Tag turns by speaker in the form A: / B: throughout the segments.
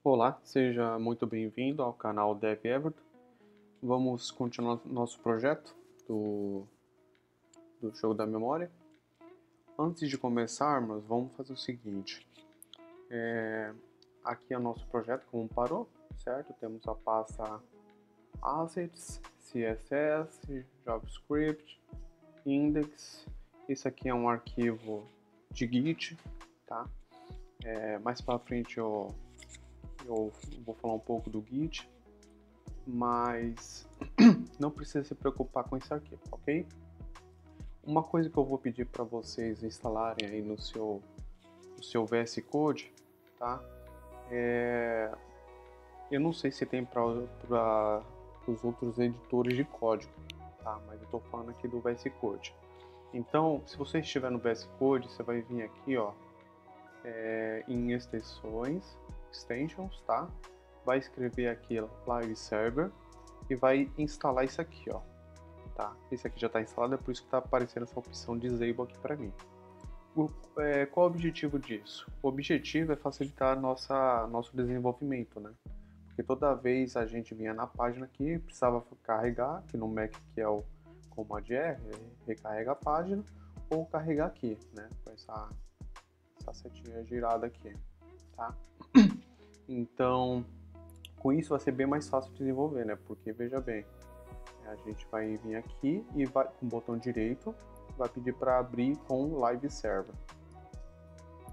A: Olá, seja muito bem-vindo ao canal Dev Everton. Vamos continuar nosso projeto do jogo da memória. Antes de começarmos, vamos fazer o seguinte. Aqui é o nosso projeto, como parou, certo? Temos a pasta Assets, CSS, JavaScript, Index. Esse aqui é um arquivo de Git, tá? Mais para frente eu vou falar um pouco do Git, mas não precisa se preocupar com esse arquivo, ok? Uma coisa que eu vou pedir para vocês instalarem aí no seu VS Code, tá? Eu não sei se tem para os outros editores de código, tá? Mas eu estou falando aqui do VS Code. Então, se você estiver no VS Code, você vai vir aqui, ó, em extensions, tá? Vai escrever aqui Live Server e vai instalar isso aqui, ó, tá? Esse aqui já está instalado, é por isso que está aparecendo essa opção Disable aqui para mim. Qual o objetivo disso? O objetivo é facilitar nosso desenvolvimento, né? Porque toda vez a gente vinha na página aqui, precisava carregar, aqui no Mac que é o Command R, recarrega a página, ou carregar aqui, né? Com essa setinha girada aqui, tá? Então, com isso vai ser bem mais fácil de desenvolver, né? Porque, veja bem, a gente vai vir aqui e vai com o botão direito, vai pedir para abrir com Live Server,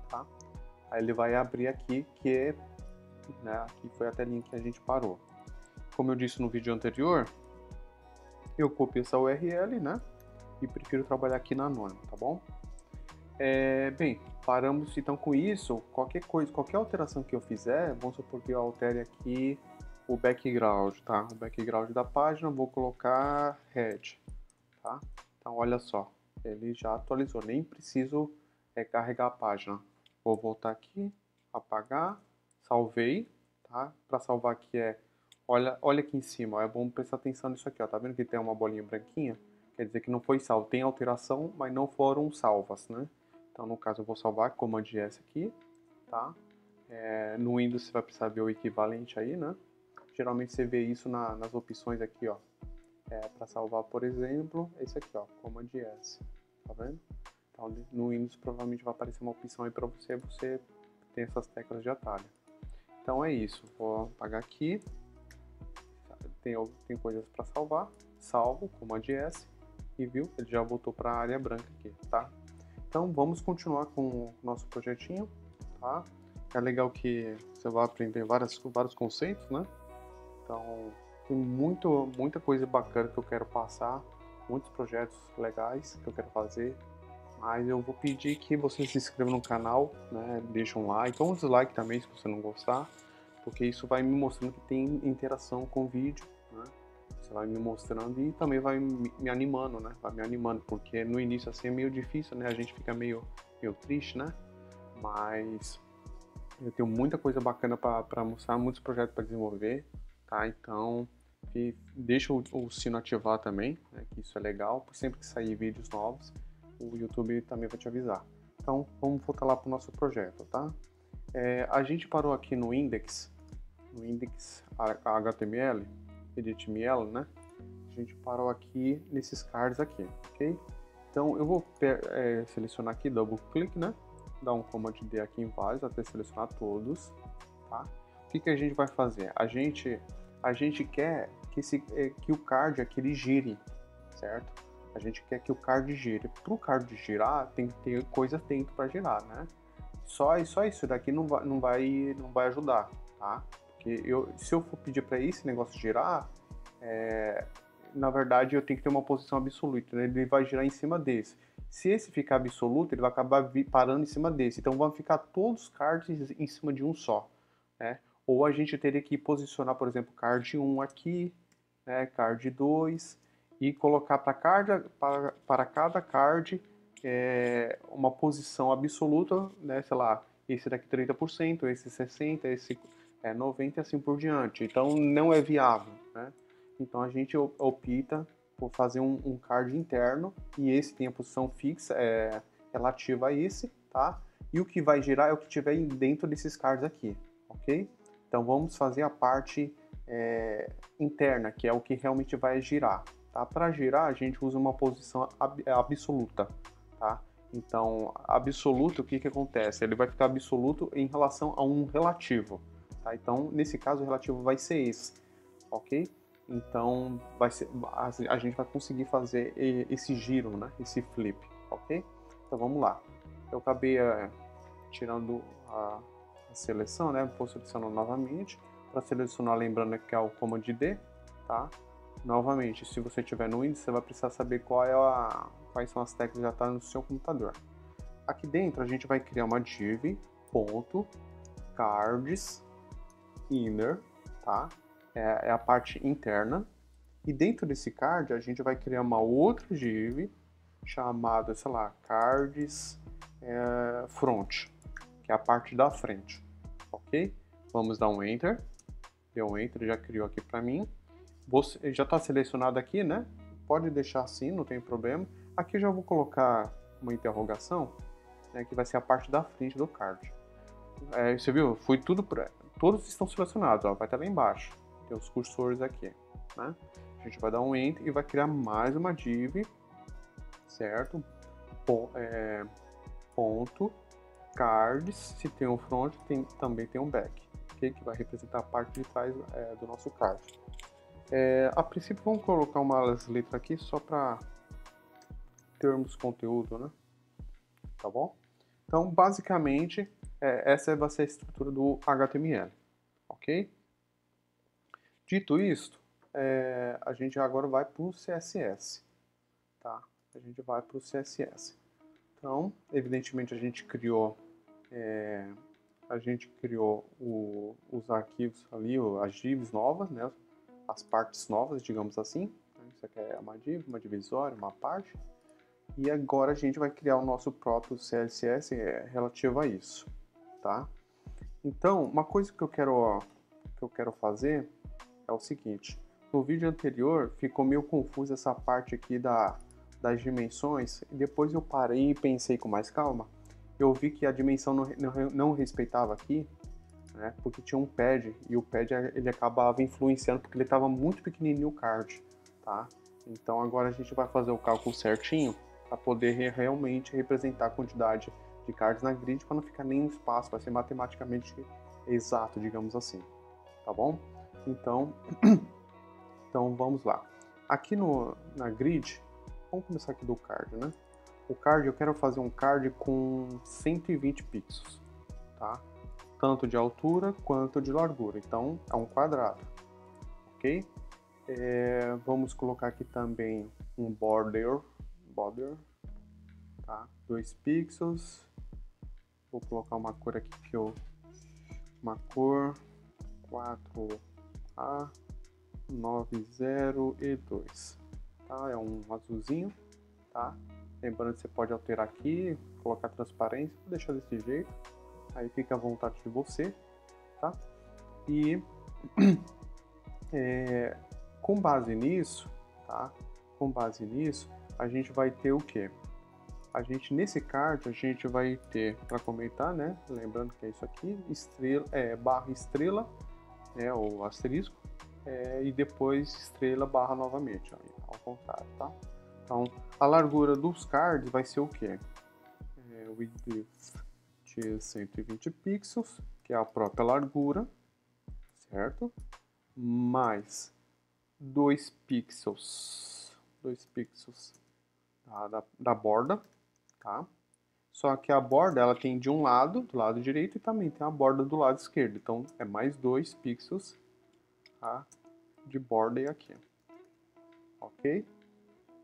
A: tá? Aí ele vai abrir aqui, que é, né, aqui foi a telinha que a gente parou. Como eu disse no vídeo anterior, eu copio essa URL, né? E prefiro trabalhar aqui na anônimo, tá bom? Bem, paramos então com isso. Qualquer alteração que eu fizer, vamos supor que eu altere aqui o background, tá? O background da página, vou colocar red, tá? Então olha só, ele já atualizou, nem preciso carregar a página. Vou voltar aqui, apagar, salvei, tá? Para salvar aqui olha aqui em cima, ó, é bom prestar atenção nisso aqui, ó. Tá vendo que tem uma bolinha branquinha? Quer dizer que não foi salvo, tem alteração, mas não foram salvas, né? Então, no caso, eu vou salvar Command S aqui, tá? No Windows você vai precisar ver o equivalente aí, né? Geralmente você vê isso nas opções aqui, ó. Para salvar, por exemplo, esse aqui, ó, Command S, tá vendo? Então, no Windows provavelmente vai aparecer uma opção aí para você ter essas teclas de atalho. Então é isso, vou apagar aqui. Tem coisas para salvar, salvo, Command S, e viu? Ele já voltou para a área branca aqui, tá? Então vamos continuar com o nosso projetinho, tá? É legal que você vai aprender vários conceitos, né? Então tem muita coisa bacana que eu quero passar, muitos projetos legais que eu quero fazer, mas eu vou pedir que você se inscreva no canal, né? Deixa um like, ou um dislike também se você não gostar, porque isso vai me mostrando que tem interação com o vídeo, né? Você vai me mostrando e também vai me animando, né? Vai me animando, porque no início assim é meio difícil, né? A gente fica meio triste, né? Mas eu tenho muita coisa bacana para mostrar, muitos projetos para desenvolver, tá? Então, deixa o sino ativar também, né? Que isso é legal, sempre que sair vídeos novos, o YouTube também vai te avisar. Então, vamos voltar lá para o nosso projeto, tá? A gente parou aqui no index HTML, editml, né? A gente parou aqui nesses cards aqui, ok? Então eu vou selecionar aqui, double click, né? Dar um Command D aqui em vários até selecionar todos, tá? O que a gente vai fazer? A gente quer que o card aqui ele gire, certo? A gente quer que o card gire. Para o card girar, tem que ter coisa dentro para girar, né? Só isso daqui não vai ajudar, tá? Porque se eu for pedir para esse negócio girar, na verdade eu tenho que ter uma posição absoluta, né? Ele vai girar em cima desse. Se esse ficar absoluto, ele vai acabar parando em cima desse. Então vão ficar todos os cards em cima de um só, né? Ou a gente teria que posicionar, por exemplo, card 1 aqui, né? Card 2 e colocar para cada card uma posição absoluta, né? Sei lá, esse daqui 30%, esse 60%, esse 90% e assim por diante. Então não é viável, né? Então a gente opta por fazer um card interno e esse tem a posição fixa relativa a esse, tá? E o que vai girar é o que tiver dentro desses cards aqui, ok? Então vamos fazer a parte interna, que é o que realmente vai girar. Tá? Para girar, a gente usa uma posição absoluta. Tá? Então, absoluto, o que acontece? Ele vai ficar absoluto em relação a um relativo. Tá? Então, nesse caso, o relativo vai ser esse. Ok? Então, a gente vai conseguir fazer esse giro, né? Esse flip. Ok? Então, vamos lá. Eu acabei tirando a seleção, né? Vou selecionar novamente. Para selecionar, lembrando que é o Command D, tá? Novamente, se você estiver no Windows, você vai precisar saber quais são as teclas que já estão no seu computador. Aqui dentro, a gente vai criar uma div, cards, inner, tá? É a parte interna. E dentro desse card, a gente vai criar uma outra div chamada, sei lá, cards front, que é a parte da frente, ok? Vamos dar um Enter. Deu um Enter, já criou aqui para mim. Você já está selecionado aqui, né? Pode deixar assim, não tem problema. Aqui já vou colocar uma interrogação, né, que vai ser a parte da frente do card. Você viu? Foi tudo para... Todos estão selecionados, ó, vai estar lá embaixo. Tem os cursores aqui, né? A gente vai dar um Enter e vai criar mais uma div, certo? Ponto cards, se tem um front, também tem um back, okay? Que vai representar a parte de trás do nosso card. A princípio vamos colocar umas letras aqui só para termos conteúdo, né? Tá bom? Então, basicamente, essa vai ser a estrutura do HTML, ok? Dito isto, a gente agora vai para o CSS, tá? A gente vai para o CSS. Então, evidentemente, a gente criou os arquivos ali, as divs novas, né? As partes novas, digamos assim. Isso aqui é uma div, uma divisória, uma parte. E agora a gente vai criar o nosso próprio CSS relativo a isso, tá? Então, uma coisa que eu quero fazer é o seguinte. No vídeo anterior ficou meio confuso essa parte aqui das dimensões. E depois eu parei e pensei com mais calma. Eu vi que a dimensão não respeitava aqui, né, porque tinha um pad, e o pad ele acabava influenciando porque ele estava muito pequenininho o card, tá? Então agora a gente vai fazer o cálculo certinho para poder realmente representar a quantidade de cards na grid para não ficar nenhum espaço, vai ser matematicamente exato, digamos assim, tá bom? Então vamos lá. Aqui na grid, vamos começar aqui do card, né? O card, eu quero fazer um card com 120 pixels, tá? Tanto de altura quanto de largura, então é um quadrado, ok? Vamos colocar aqui também um border, tá? 2 pixels. Vou colocar uma cor aqui uma cor 4A90E2, tá? É um azulzinho, tá? Lembrando que você pode alterar aqui, colocar transparência, vou deixar desse jeito. Aí fica à vontade de você, tá? E com base nisso, tá? Com base nisso, a gente vai ter o quê? Nesse card, a gente vai ter, para comentar, né? Lembrando que é isso aqui, barra estrela, né? Ou asterisco, e depois estrela barra novamente, ó, ao contrário, tá? Então, a largura dos cards vai ser o quê? Width de 120 pixels, que é a própria largura, certo? Mais 2 pixels da borda, tá? Só que a borda ela tem de um lado, do lado direito, e também tem a borda do lado esquerdo. Então é mais 2 pixels, tá, de borda aqui, ok?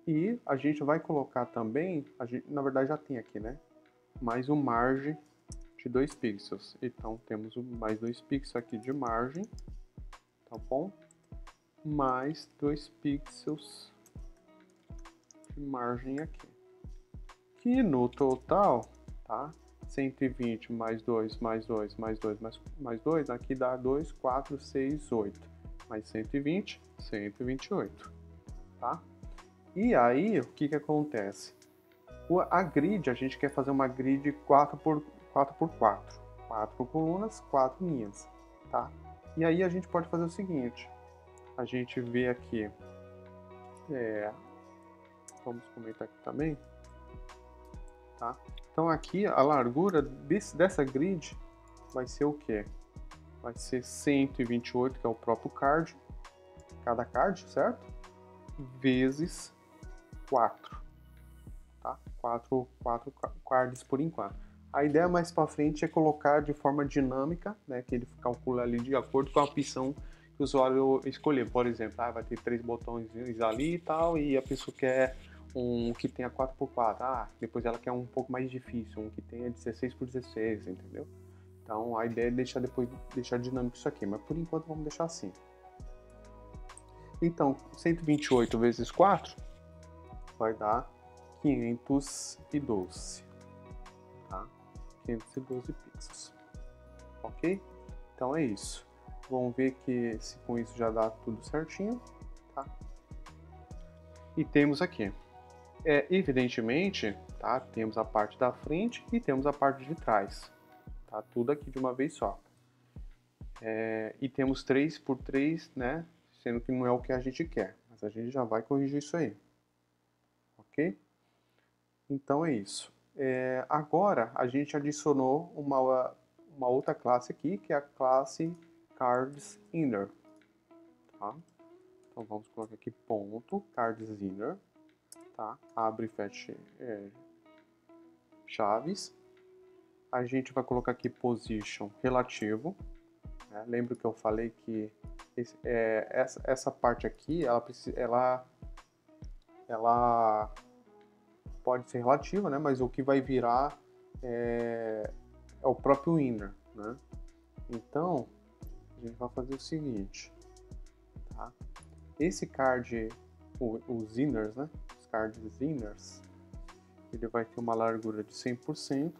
A: E a gente vai colocar também, na verdade já tem aqui, né? Mais um margem de 2 pixels. Então temos mais 2 pixels aqui de margem, tá bom? Mais 2 pixels de margem aqui. Que no total, tá? 120 mais 2, mais 2, mais 2, mais 2, aqui dá 2, 4, 6, 8. Mais 120, 128, tá? E aí, o que acontece? A grid, a gente quer fazer uma grid 4x4. 4 colunas, 4 linhas, tá? E aí a gente pode fazer o seguinte, a gente vê aqui, vamos comentar aqui também, tá? Então aqui a largura dessa grid vai ser o quê? Vai ser 128, que é o próprio card, cada card, certo? Vezes 4, tá? 4 cards por enquanto. A ideia mais para frente é colocar de forma dinâmica, né, que ele calcula ali de acordo com a opção que o usuário escolher. Por exemplo, vai ter 3 botões ali e tal, e a pessoa quer um que tenha 4x4. Depois ela quer um pouco mais difícil, um que tenha 16x16, entendeu? Então a ideia é deixar dinâmico isso aqui, mas por enquanto vamos deixar assim. Então, 128 vezes 4 vai dar 512, tá? 512 pixels, ok? Então é isso. Vamos ver que se com isso já dá tudo certinho, tá? E temos aqui, evidentemente, tá? Temos a parte da frente e temos a parte de trás, tá? Tudo aqui de uma vez só. E temos 3x3, né? Sendo que não é o que a gente quer, mas a gente já vai corrigir isso aí, ok? Então é isso. Agora a gente adicionou uma outra classe aqui, que é a classe CardsInner, tá? Então vamos colocar aqui ponto CardsInner, tá? Abre e fecha chaves. A gente vai colocar aqui position relativo, né? Lembra que eu falei que essa parte aqui, ela pode ser relativa, né? Mas o que vai virar é o próprio inner, né? Então, a gente vai fazer o seguinte, tá? Esse card, os inners, né? Os cards inners, ele vai ter uma largura de 100%,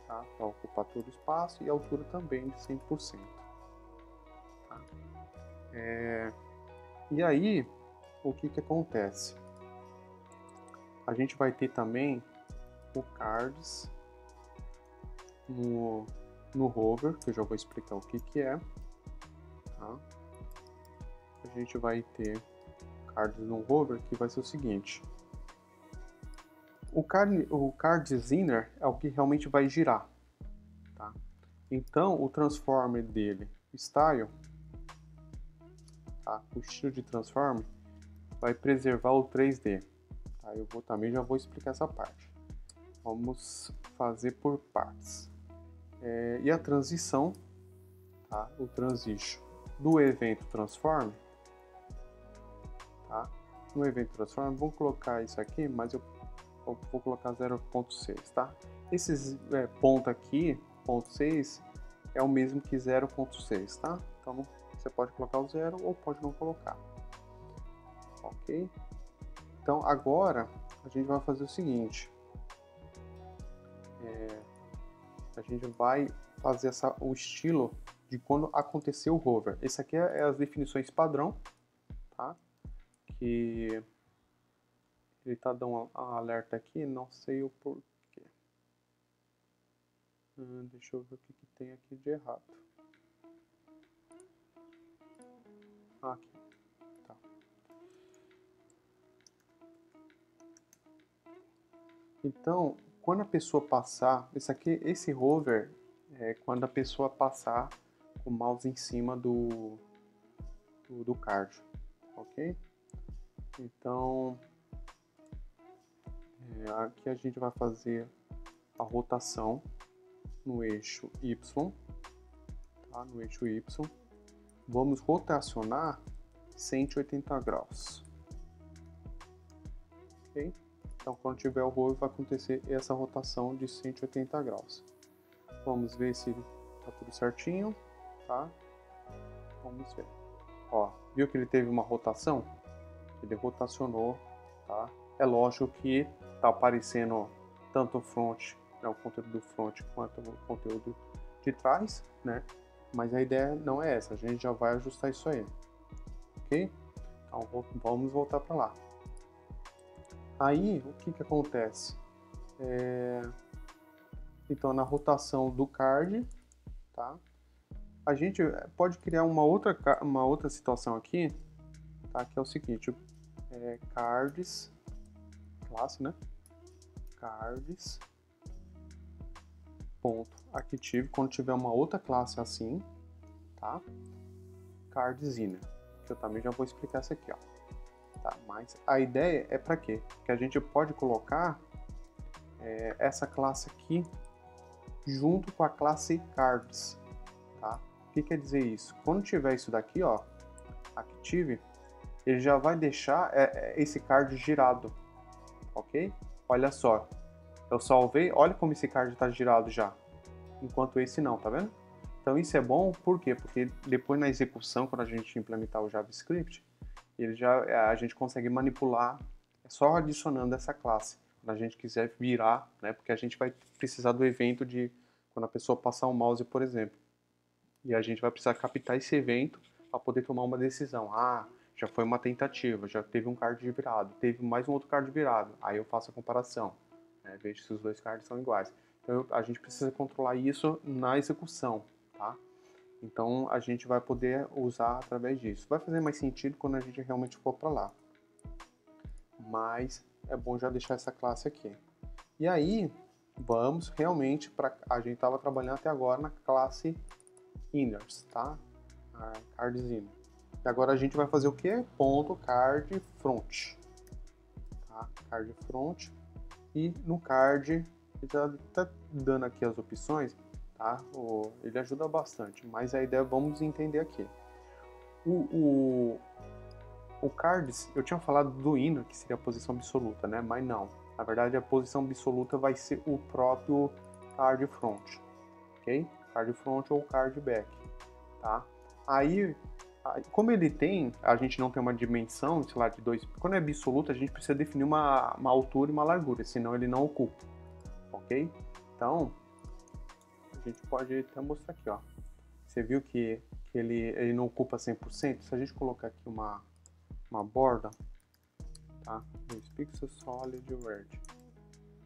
A: tá? Para ocupar todo o espaço, e a altura também de 100%. Tá? E aí, o que acontece? A gente vai ter também o cards no hover, que eu já vou explicar o que é. Tá? A gente vai ter cards no hover, que vai ser o seguinte. O cards inner é o que realmente vai girar. Tá? Então, o transform dele, style, tá? O estilo de transform, vai preservar o 3D. Tá? Eu também já vou explicar essa parte. Vamos fazer por partes. E a transição, tá? O transition do evento transform, tá? No evento transform, vou colocar isso aqui, mas eu vou colocar 0.6, tá? Esses ponto aqui, ponto 6, é o mesmo que 0.6, tá? Então você pode colocar o 0 ou pode não colocar, ok? Então agora a gente vai fazer o seguinte, a gente vai fazer o estilo de quando aconteceu o hover. Esse aqui é as definições padrão, tá? Que ele tá dando um alerta aqui, não sei o porquê. Deixa eu ver o que tem aqui de errado. Aqui, tá. Então, quando a pessoa passar, esse hover é quando a pessoa passar o mouse em cima do card, ok? Então, aqui a gente vai fazer a rotação no eixo Y, tá? No eixo Y. Vamos rotacionar 180 graus, ok? Então, quando tiver o hover, vai acontecer essa rotação de 180 graus. Vamos ver se tá tudo certinho, tá? Vamos ver. Ó, viu que ele teve uma rotação? Ele rotacionou, tá? É lógico que tá aparecendo tanto o front, né, o conteúdo do front, quanto o conteúdo de trás, né? Mas a ideia não é essa, a gente já vai ajustar isso aí, ok? Então vamos voltar para lá. Aí, o que acontece? Então, na rotação do card, tá? A gente pode criar uma outra situação aqui, tá? Que é o seguinte, cards, classe, né? Cards, ponto, active, quando tiver uma outra classe assim, tá? Cards inner, que eu também já vou explicar essa aqui, ó. Tá? Mas a ideia é para quê? Que a gente pode colocar essa classe aqui junto com a classe cards, tá? O que quer dizer isso? Quando tiver isso daqui, ó, active, ele já vai deixar esse card girado, ok? Olha só, eu salvei, olha como esse card está girado já, enquanto esse não, tá vendo? Então isso é bom, por quê? Porque depois na execução, quando a gente implementar o JavaScript, a gente consegue manipular só adicionando essa classe, quando a gente quiser virar, né? Porque a gente vai precisar do evento de quando a pessoa passar o mouse, por exemplo. E a gente vai precisar captar esse evento para poder tomar uma decisão. Ah, já foi uma tentativa, já teve um card virado, teve mais um outro card virado. Aí eu faço a comparação, né? Vejo se os dois cards são iguais. Então a gente precisa controlar isso na execução, tá? Então a gente vai poder usar através disso. Vai fazer mais sentido quando a gente realmente for para lá. Mas é bom já deixar essa classe aqui. E aí, vamos realmente para... A gente estava trabalhando até agora na classe inners, tá? Cards inner. E agora a gente vai fazer o que? Ponto card front. Tá? Card front. E no card, já está dando aqui as opções, tá? Ele ajuda bastante, mas a ideia vamos entender aqui. O cards, eu tinha falado do inner, que seria a posição absoluta, né? Mas não. Na verdade, a posição absoluta vai ser o próprio card front, ok? Card front ou card back, tá? Aí, como ele tem, a gente não tem uma dimensão, sei lá, de 2... Quando é absoluta, a gente precisa definir uma altura e uma largura, senão ele não ocupa, ok? Então, a gente pode até mostrar aqui, ó. Você viu que ele não ocupa 100%? Se a gente colocar aqui uma borda, tá? 2 pixels solid verde,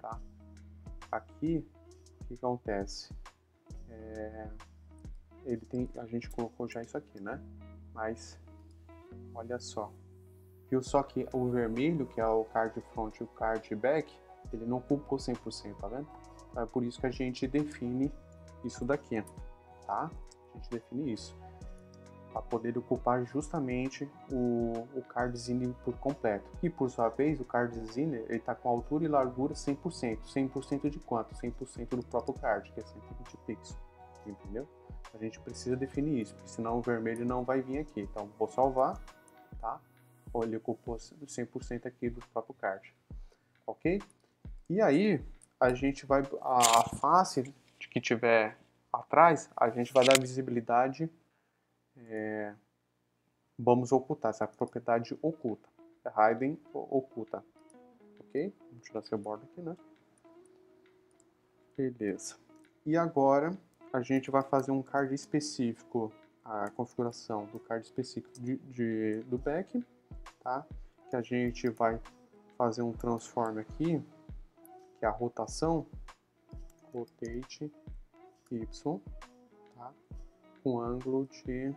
A: tá? Aqui, o que acontece? A gente colocou já isso aqui, né? Mas, olha só. Viu só que o vermelho, que é o card front e o card back, ele não ocupou 100%, tá vendo? Então é por isso que a gente define isso daqui, tá? A gente define isso. Para poder ocupar justamente o cardzinho por completo. E por sua vez, o cardzinho ele está com altura e largura 100%. 100% de quanto? 100% do próprio card, que é 120 pixels. Entendeu? A gente precisa definir isso, porque senão o vermelho não vai vir aqui. Então, vou salvar, tá? Ele ocupou 100% aqui do próprio card. Ok? E aí, a gente vai... A face que tiver atrás, a gente vai dar visibilidade... Vamos ocultar essa propriedade oculta. Hidden oculta. Ok? Vamos tirar essa borda aqui, né? Beleza. E agora a gente vai fazer um card específico, a configuração do card específico do back, tá? Que a gente vai fazer um transform aqui, que é a rotação, rotate y, tá? Com ângulo de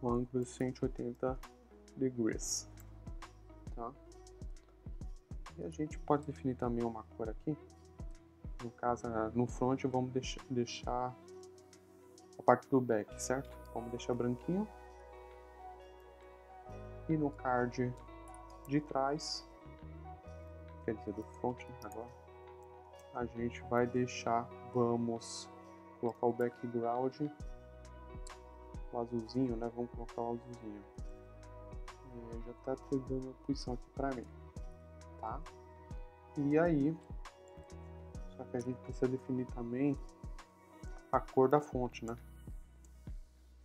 A: ângulo de 180 degrees, tá? E a gente pode definir também uma cor aqui. No caso, no front vamos deixar a parte do back, certo? Vamos deixar branquinho. E no card de trás, quer dizer do front, né, agora, a gente vai deixar, vamos colocar o background, o azulzinho, né? Vamos colocar o azulzinho. Já tá dando a posição aqui pra mim, tá? E aí, só que a gente precisa definir também a cor da fonte, né?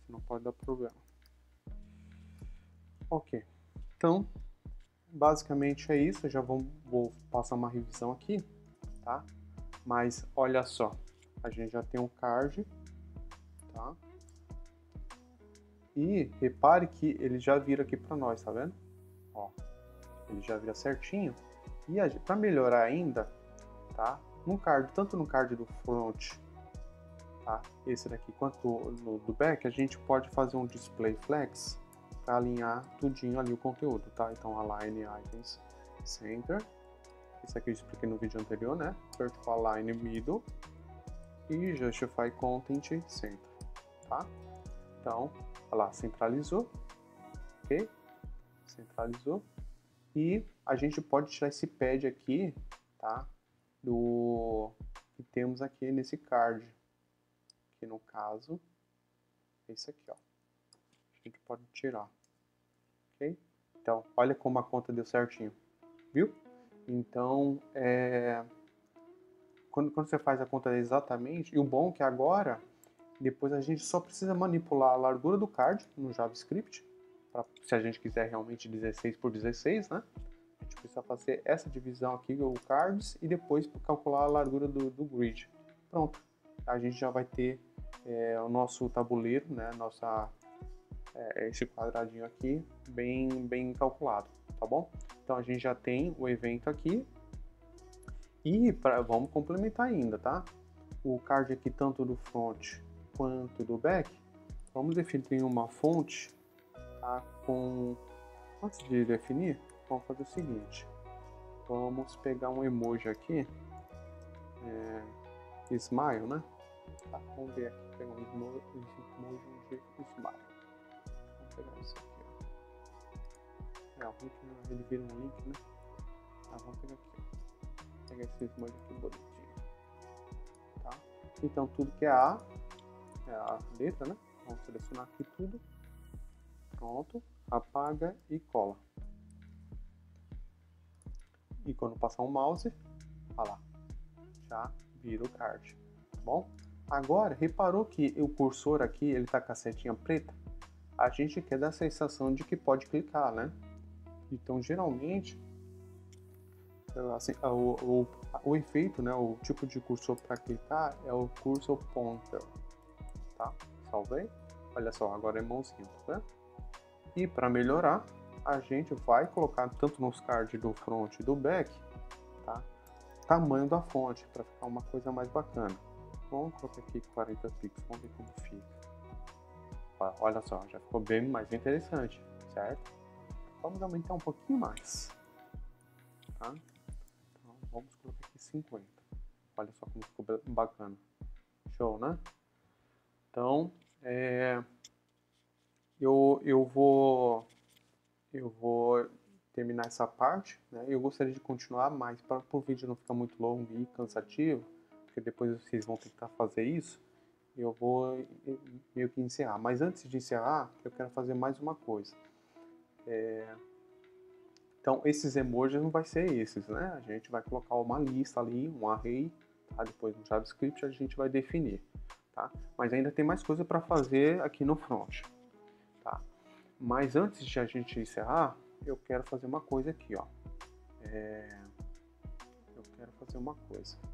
A: Não pode dar problema. Ok, então basicamente é isso. Eu já vou passar uma revisão aqui, tá? Mas olha só, a gente já tem um card, tá? E repare que ele já vira aqui para nós, tá vendo? Ó, ele já vira certinho. E para melhorar ainda, tá? No card, tanto no card do front tá? Esse daqui quanto no do back, a gente pode fazer um display flex para alinhar tudinho ali o conteúdo, tá? Então align items center, isso aqui eu expliquei no vídeo anterior, né? Vertical align middle e justify content center, tá? Então, olha lá, centralizou, ok? Centralizou. E a gente pode tirar esse pad aqui, tá? Do que temos aqui nesse card, que no caso é esse aqui, ó. A gente pode tirar, ok? Então, olha como a conta deu certinho, viu? Então, quando você faz a conta exatamente, e o bom é que agora, depois a gente só precisa manipular a largura do card no JavaScript, se a gente quiser realmente 16 por 16, né? A gente precisa fazer essa divisão aqui, o cards, e depois calcular a largura do grid. Pronto, a gente já vai ter o nosso tabuleiro, né? Esse quadradinho aqui bem calculado, tá bom? Então a gente já tem o evento aqui. E vamos complementar ainda, tá? O card aqui, tanto do front quanto do back, vamos definir uma fonte, tá? Antes de definir, vamos fazer o seguinte. Vamos pegar um emoji aqui, smile, né? Tá, vamos ver aqui, pegar um emoji de smile. Vamos pegar isso aqui, ó. O link, ele vira um link, né? Tá, vamos pegar aqui, ó. Pegar esse emoji aqui bonitinho, tá? Então tudo que é a letra, né? Vamos selecionar aqui tudo. Pronto, apaga e cola. E quando passar o mouse, olha lá, já vira o card, tá bom? Agora, reparou que o cursor aqui, ele tá com a setinha preta? A gente quer dar a sensação de que pode clicar, né? Então, geralmente, assim, o efeito, né, o tipo de cursor para clicar é o cursor pointer, tá? Salvei. Olha só, agora é mãozinha, tá vendo? E para melhorar, a gente vai colocar tanto nos cards do front e do back, tá? Tamanho da fonte, para ficar uma coisa mais bacana. Vamos colocar aqui 40 pixels, vamos ver como fica. Olha só, já ficou bem mais interessante, certo? Vamos aumentar um pouquinho mais, tá? Então, vamos colocar aqui 50. Olha só como ficou bacana. Show, né? Então, eu vou terminar essa parte, né? Eu gostaria de continuar, mas para o vídeo não ficar muito longo e cansativo, porque depois vocês vão tentar fazer isso, eu vou meio que encerrar. Mas antes de encerrar, eu quero fazer mais uma coisa. Então, esses emojis não vai ser esses, né? A gente vai colocar uma lista ali, um array, tá? Depois no JavaScript a gente vai definir, tá? Mas ainda tem mais coisa para fazer aqui no front, tá? Mas antes de a gente encerrar, eu quero fazer uma coisa aqui, ó.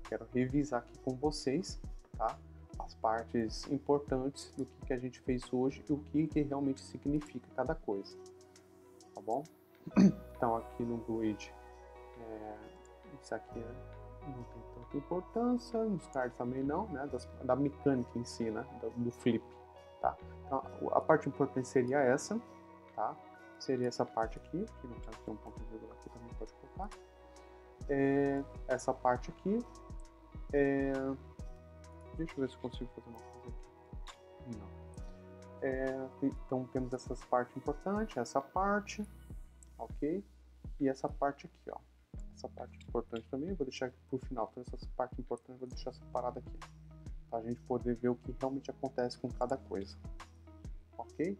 A: Quero revisar aqui com vocês, tá? As partes importantes do que a gente fez hoje e o que realmente significa cada coisa, tá bom? Então aqui no grid, isso aqui não tem tanta importância, nos cards também não, né? Da mecânica em si, né? Do flip, tá? Então a parte importante seria essa, tá? Seria essa parte aqui, que no caso tem um ponto de vírgula aqui também pode colocar. Essa parte aqui. Deixa eu ver se eu consigo fazer uma coisa aqui. Não. Então temos essas partes importantes, essa parte, ok? E essa parte aqui, ó. Essa parte importante também, eu vou deixar aqui por final. Então essas partes importantes eu vou deixar separada aqui, para a gente poder ver o que realmente acontece com cada coisa, ok?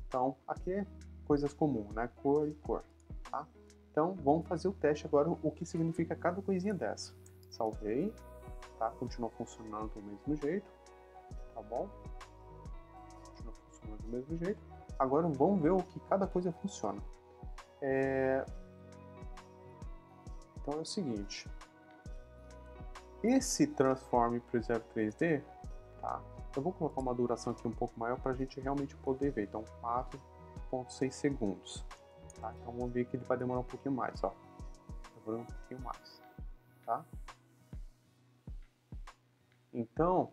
A: Então aqui é coisas comuns, né? Cor e cor, tá? Então vamos fazer o teste agora, o que significa cada coisinha dessa. Salvei, tá? Continua funcionando do mesmo jeito, tá bom? Continua funcionando do mesmo jeito. Agora vamos ver o que cada coisa funciona. Então é o seguinte, esse Transform Preserve 3D, tá? Eu vou colocar uma duração aqui um pouco maior para a gente realmente poder ver. Então 4,6 segundos. Tá? Então vamos ver que ele vai demorar um pouquinho mais, ó. Demorou um pouquinho mais, tá? Então,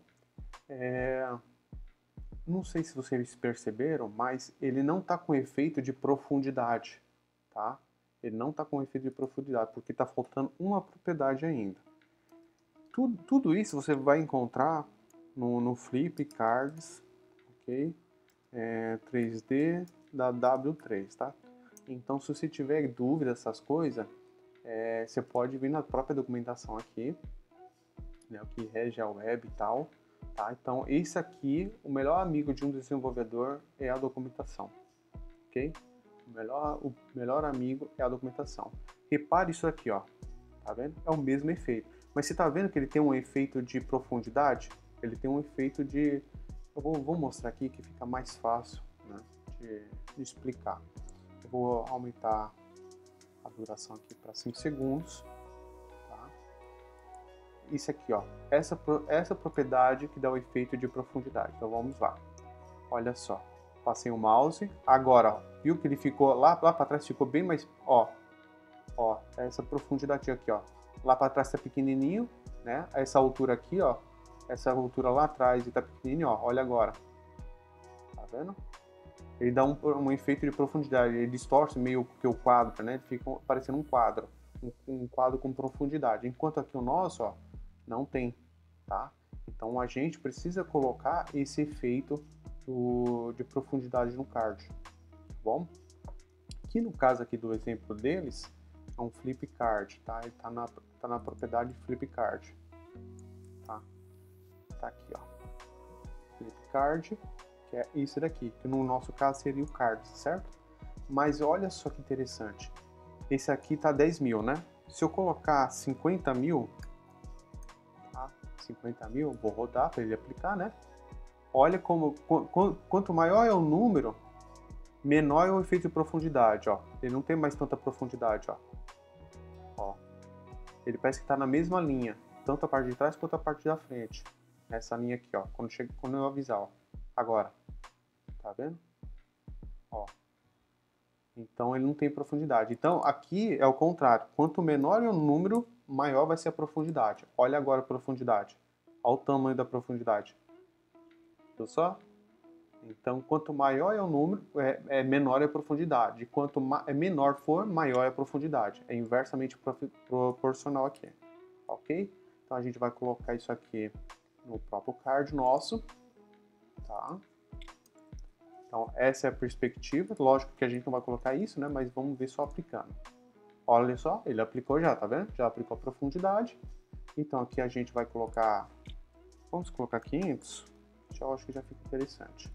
A: Não sei se vocês perceberam, mas ele não está com efeito de profundidade, tá? Ele não está com efeito de profundidade, porque está faltando uma propriedade ainda. Tudo isso você vai encontrar no Flip Cards, ok? 3D da W3, tá? Então, se você tiver dúvida dessas coisas, você pode vir na própria documentação aqui, né, o que rege a web e tal, tá? Então, esse aqui, o melhor amigo de um desenvolvedor é a documentação, ok? O melhor amigo é a documentação. Repare isso aqui, ó, tá vendo? É o mesmo efeito. Mas você tá vendo que ele tem um efeito de profundidade? Ele tem um efeito de... Eu vou mostrar aqui que fica mais fácil, né, de explicar. Eu vou aumentar a duração aqui para 5 segundos. Tá? Isso aqui, ó, essa propriedade que dá o efeito de profundidade. Então vamos lá. Olha só. Passei o mouse. Agora, ó, viu que ele ficou lá para trás, ficou bem mais... Ó, essa profundidade aqui, ó. Lá para trás tá pequenininho, né? Essa altura aqui, ó. Essa altura lá atrás tá pequenininho, ó. Olha agora. Tá vendo? Ele dá um efeito de profundidade. Ele distorce meio que o quadro, né? Ele fica parecendo um quadro. Um quadro com profundidade. Enquanto aqui o nosso, ó, não tem, tá? Então a gente precisa colocar esse efeito de profundidade no card, tá bom? Aqui no caso aqui do exemplo deles, é um flip card, tá? Ele tá na propriedade flip card, tá? Tá aqui, ó. Flip card, que é isso daqui, que no nosso caso seria o card, certo? Mas olha só que interessante. Esse aqui tá 10 mil, né? Se eu colocar 50 mil, tá? 50 mil, vou rodar para ele aplicar, né? Olha como, quanto maior é o número, menor é o efeito de profundidade, ó. Ele não tem mais tanta profundidade, ó. Ó. Ele parece que está na mesma linha, tanto a parte de trás quanto a parte da frente. Essa linha aqui, ó. Quando eu avisar, ó. Agora. Tá vendo? Ó. Então ele não tem profundidade. Então aqui é o contrário. Quanto menor é o número, maior vai ser a profundidade. Olha agora a profundidade. Olha o tamanho da profundidade. Viu só? Então, quanto maior é o número, menor é a profundidade. E quanto menor for, maior é a profundidade. É inversamente proporcional aqui. Ok? Então, a gente vai colocar isso aqui no próprio card nosso. Tá? Então, essa é a perspectiva. Lógico que a gente não vai colocar isso, né? Mas vamos ver só aplicando. Olha só, ele aplicou já, tá vendo? Já aplicou a profundidade. Então, aqui a gente vai colocar... Vamos colocar 500. Eu acho que já fica interessante.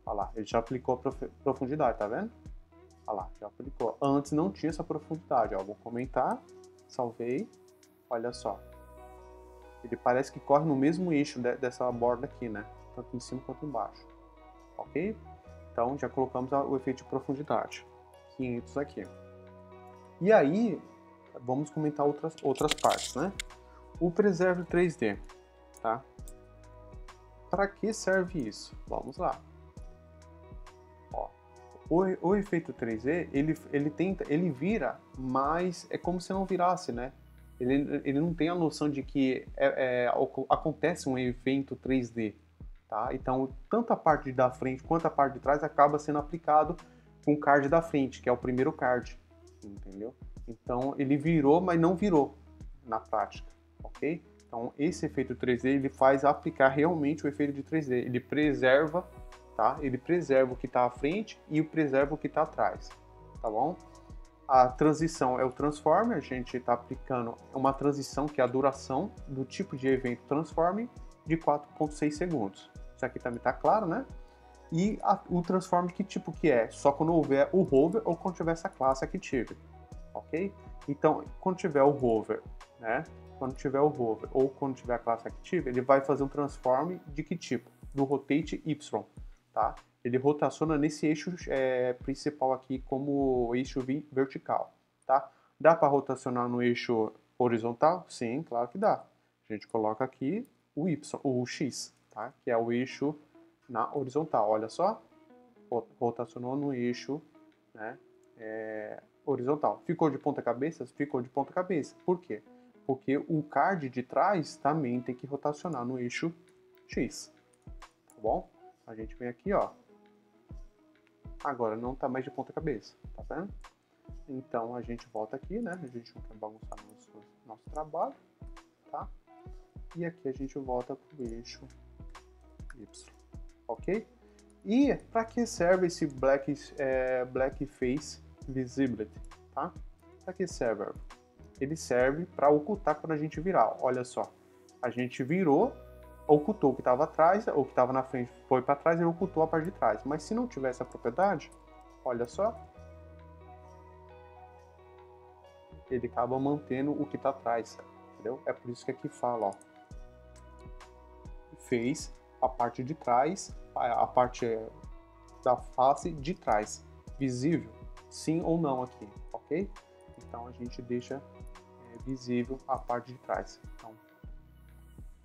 A: Olha lá, ele já aplicou a profundidade, tá vendo? Olha lá, já aplicou. Antes não tinha essa profundidade, ó. Vou comentar, salvei. Olha só. Ele parece que corre no mesmo eixo dessa borda aqui, né? Tanto em cima quanto embaixo. Ok? Então já colocamos o efeito de profundidade. 500 aqui. E aí, vamos comentar outras partes, né? O Preserve 3D, tá? Para que serve isso? Vamos lá. Ó, o efeito 3D, ele vira, mas é como se não virasse, né? Ele não tem a noção de que acontece um evento 3D, tá? Então, tanto a parte da frente quanto a parte de trás acaba sendo aplicado com o card da frente, que é o primeiro card, entendeu? Então, ele virou, mas não virou na prática, ok? Então, esse efeito 3D, ele faz aplicar realmente o efeito de 3D. Ele preserva, tá? Ele preserva o que está à frente e preserva o que está atrás, tá bom? A transição é o transform, a gente está aplicando uma transição que é a duração do tipo de evento transform de 4,6 segundos. Isso aqui também está claro, né? E o transform que tipo que é? Só quando houver o hover ou quando tiver essa classe active, ok? Então, quando tiver o hover, né? Quando tiver o hover ou quando tiver a classe active, ele vai fazer um transform de que tipo? Do rotate Y, tá? Ele rotaciona nesse eixo principal aqui como eixo vertical, tá? Dá para rotacionar no eixo horizontal? Sim, claro que dá. A gente coloca aqui o Y, o X, tá? Que é o eixo na horizontal, olha só. Rotacionou no eixo, né? Horizontal. Ficou de ponta cabeça? Ficou de ponta cabeça. Por quê? Porque o card de trás também tem que rotacionar no eixo X, tá bom? A gente vem aqui, ó. Agora não tá mais de ponta cabeça, tá vendo? Então a gente volta aqui, né? A gente não quer bagunçar nosso trabalho, tá? E aqui a gente volta pro eixo Y, ok? E para que serve esse Black Face Visibility, tá? Para que serve? Ele serve para ocultar quando a gente virar. Olha só, a gente virou, ocultou o que estava atrás, o que estava na frente foi para trás e ocultou a parte de trás. Mas se não tivesse a propriedade, olha só, ele acaba mantendo o que está atrás, entendeu? É por isso que aqui fala, ó, fez a parte de trás, a parte da face de trás, visível, sim ou não aqui, ok? Então a gente deixa visível a parte de trás. Então,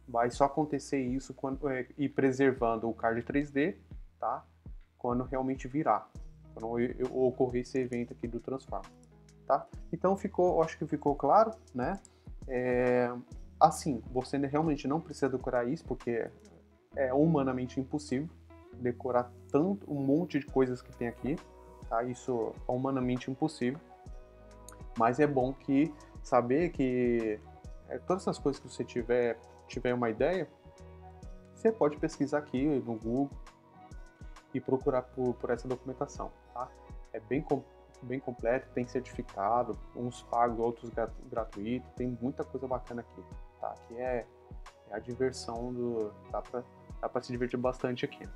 A: vai só acontecer isso quando e preservando o card 3D, tá? Quando realmente virar, quando ocorrer esse evento aqui do Transform, tá? Então ficou, acho que ficou claro, né? Assim, você realmente não precisa decorar isso porque é humanamente impossível decorar tanto um monte de coisas que tem aqui, tá? Isso é humanamente impossível. Mas é bom que saber que todas essas coisas que você tiver uma ideia, você pode pesquisar aqui no Google e procurar por essa documentação, tá? É bem completo, tem certificado, uns pagos, outros gratuitos, tem muita coisa bacana aqui, tá? Aqui é a diversão dá para se divertir bastante aqui,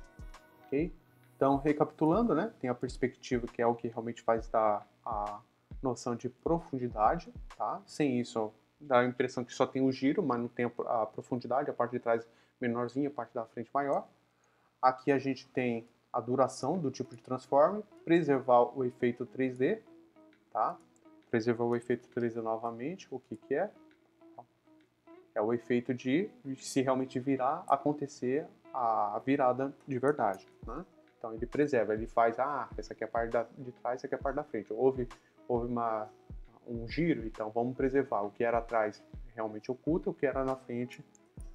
A: ok? Então, recapitulando, né? Tem a perspectiva, que é o que realmente faz dar a noção de profundidade, tá? Sem isso, dá a impressão que só tem o giro, mas não tem a profundidade, a parte de trás menorzinha, a parte da frente maior. Aqui a gente tem a duração do tipo de transforme, preservar o efeito 3D, tá? Preservar o efeito 3D novamente, o que é? É o efeito de, se realmente virar, acontecer a virada de verdade, né? Então ele preserva, ele faz, essa aqui é a parte de trás, essa aqui é a parte da frente. Houve um giro, então vamos preservar. O que era atrás realmente oculta, o que era na frente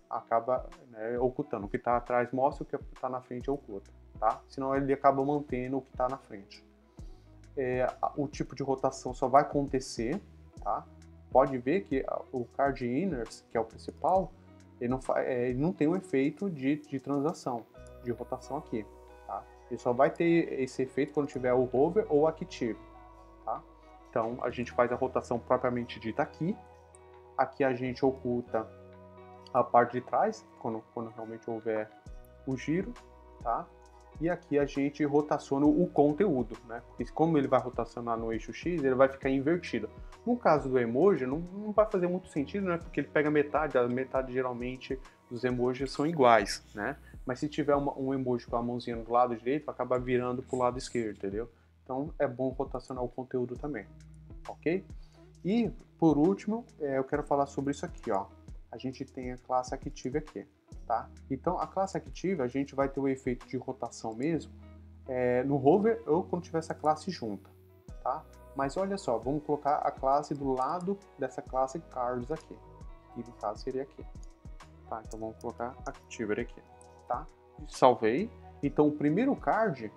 A: acaba, né, ocultando. O que está atrás mostra, o que está na frente oculta, tá? Senão ele acaba mantendo o que está na frente. O tipo de rotação só vai acontecer, tá? Pode ver que o card inners, que é o principal, ele não tem um efeito de transação, de rotação aqui, tá? Ele só vai ter esse efeito quando tiver o hover ou active, tá? Então a gente faz a rotação propriamente dita aqui. Aqui a gente oculta a parte de trás, quando realmente houver o giro, tá? E aqui a gente rotaciona o conteúdo, né? Porque como ele vai rotacionar no eixo X, ele vai ficar invertido. No caso do emoji, não vai fazer muito sentido, né? Porque ele pega metade, a metade geralmente dos emojis são iguais, né? Mas se tiver um emoji com a mãozinha do lado direito, acaba virando para o lado esquerdo, entendeu? Então é bom rotacionar o conteúdo também, ok? E, por último, eu quero falar sobre isso aqui, ó. A gente tem a classe Active aqui, tá? Então, a classe Active, a gente vai ter o efeito de rotação mesmo no hover ou quando tiver essa classe junta, tá? Mas olha só, vamos colocar a classe do lado dessa classe Cards aqui. E no caso seria aqui. Tá, então vamos colocar Activer aqui, tá? Salvei. Então, o primeiro card,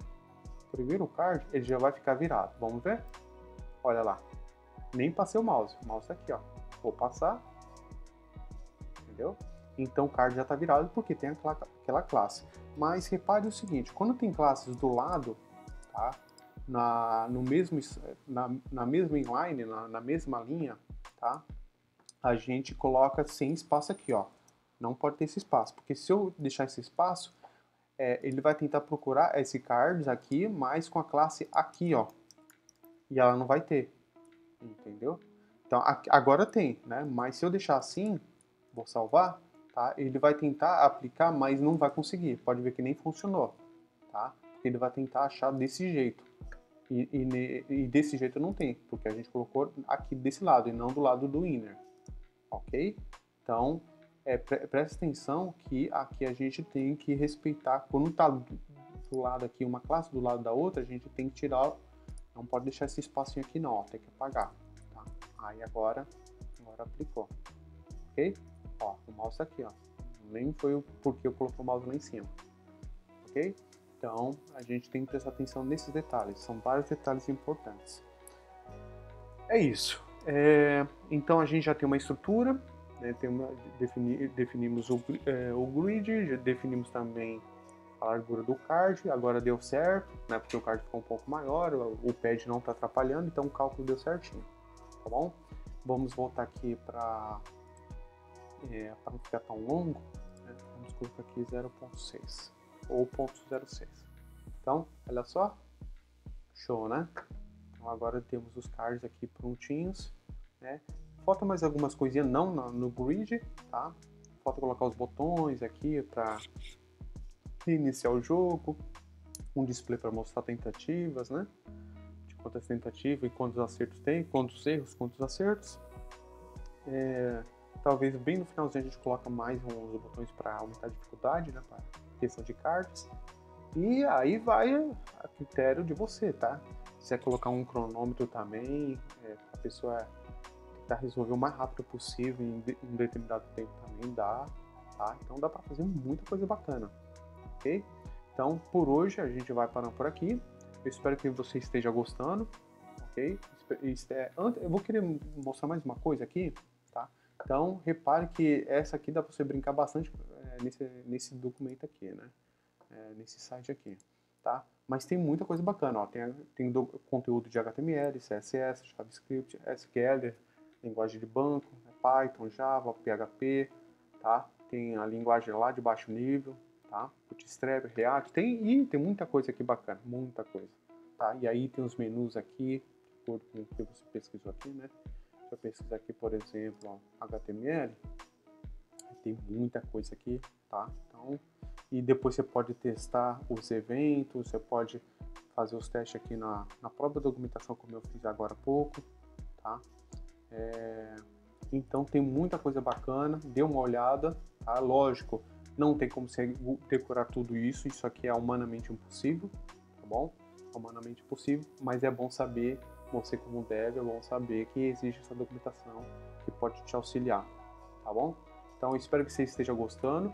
A: ele já vai ficar virado. Vamos ver? Olha lá. Nem passei o mouse tá aqui, ó. Vou passar, entendeu? Então o card já está virado porque tem aquela classe. Mas repare o seguinte, quando tem classes do lado, tá? Na mesma inline, na mesma linha, tá? A gente coloca sem espaço aqui, ó. Não pode ter esse espaço, porque se eu deixar esse espaço, ele vai tentar procurar esse cards aqui, mas com a classe aqui, ó. E ela não vai ter, entendeu? Então agora tem, né? Mas se eu deixar assim, vou salvar, tá? Ele vai tentar aplicar, mas não vai conseguir. Pode ver que nem funcionou, tá? Porque ele vai tentar achar desse jeito. E desse jeito não tem, porque a gente colocou aqui desse lado e não do lado do inner, ok? Então, presta atenção que aqui a gente tem que respeitar, quando tá do lado aqui, uma classe do lado da outra, a gente tem que tirar, não pode deixar esse espacinho aqui não, ó, tem que apagar, tá? Aí agora aplicou, ok? Ó, o mouse aqui, ó, Nem foi porque eu coloquei o mouse lá em cima, ok? Então, a gente tem que prestar atenção nesses detalhes, são vários detalhes importantes. É isso. Então, a gente já tem uma estrutura, né? Definimos o grid, já definimos também a largura do card, agora deu certo, né? Porque o card ficou um pouco maior, o pad não está atrapalhando, então o cálculo deu certinho, tá bom? Vamos voltar aqui para não ficar tão longo, né? Vamos colocar aqui 0.6 ou 0.06. Então, olha só, show, né? Então agora temos os cards aqui prontinhos, né? Falta mais algumas coisinhas não no grid, tá? Falta colocar os botões aqui para iniciar o jogo, um display para mostrar tentativas, né? De quantas tentativas e quantos acertos tem, quantos erros, quantos acertos. Talvez bem no finalzinho a gente coloca mais uns botões para aumentar a dificuldade, né? Para questão de cards. E aí vai a critério de você, tá? Se quiser colocar um cronômetro também, a pessoa tentar resolver o mais rápido possível em um determinado tempo também dá, tá? Então dá para fazer muita coisa bacana, ok? Então por hoje a gente vai parando por aqui. Eu espero que você esteja gostando, ok? Eu vou querer mostrar mais uma coisa aqui, tá? Então repare que essa aqui dá para você brincar bastante nesse documento aqui, né? Nesse site aqui, tá? Mas tem muita coisa bacana, ó. Tem conteúdo de HTML, CSS, JavaScript, SQL, linguagem de banco, Python, Java, PHP, tá? Tem a linguagem lá de baixo nível, tá? Bootstrap, React, tem muita coisa aqui bacana, muita coisa, tá? E aí tem os menus aqui, de acordo com o que você pesquisou aqui, né? Se eu pesquisar aqui, por exemplo, ó, HTML, tem muita coisa aqui, tá? Então, e depois você pode testar os eventos, você pode fazer os testes aqui na própria documentação, como eu fiz agora há pouco, tá? Então tem muita coisa bacana, dê uma olhada, tá? Lógico, não tem como você decorar tudo isso, isso aqui é humanamente impossível, tá bom? Humanamente impossível, mas é bom saber, você como dev, é bom saber que existe essa documentação que pode te auxiliar, tá bom? Então eu espero que você esteja gostando,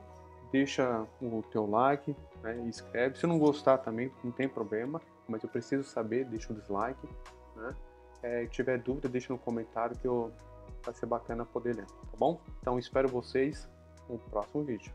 A: deixa o teu like, né, e inscreve, se não gostar também não tem problema, mas eu preciso saber, deixa o dislike, né? Se tiver dúvida deixa no comentário que vai ser bacana poder ler, tá bom? Então espero vocês no próximo vídeo.